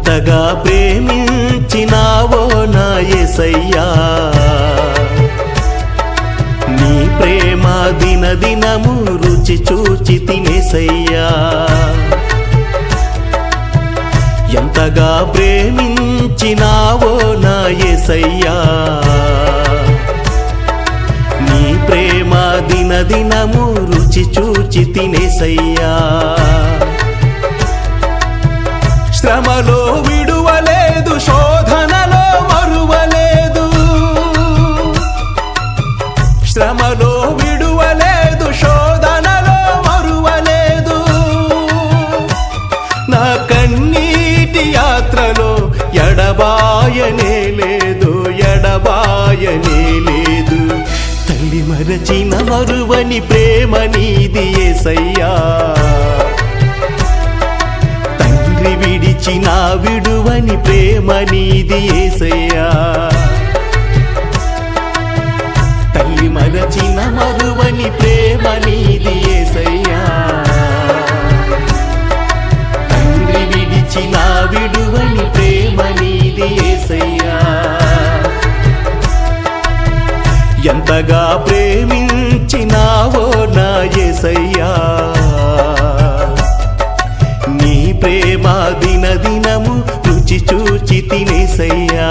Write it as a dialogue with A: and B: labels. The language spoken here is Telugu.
A: ఎంతగా ప్రేమించినావో నా యేసయ్యా, నీ ప్రేమ దినదినము రుచి చూచి తినేసయ్యా. ఎంతగా ప్రేమించినావో నా యేసయ్యా, నీ ప్రేమ దినదినము రుచి చూచి తినేసయ్యా. శ్రమలో విడువలేదు, శోధనలో మరువలేదు, శ్రమలో విడువలేదు, శోధనలో మరువలేదు. నా కన్నీటి యాత్రలో ఎడబాయనే లేదు, ఎడబాయనే లేదు. తల్లి మరచిన మరువని ప్రేమ నీది యేసయ్యా, తండ్రి విడిచిన విడువని ప్రేమ నీది యేసయ్యా. తల్లి మరచిన మరువని ప్రేమ నీది యేసయ్యా, తండ్రి విడిచిన విడువని ప్రేమ నీది యేసయ్యా. ఎంతగా ప్రేమించినావో నా యేసయ్యా, నీ ప్రేమ దినదినము రుచి చూచి తినేసయ్యా.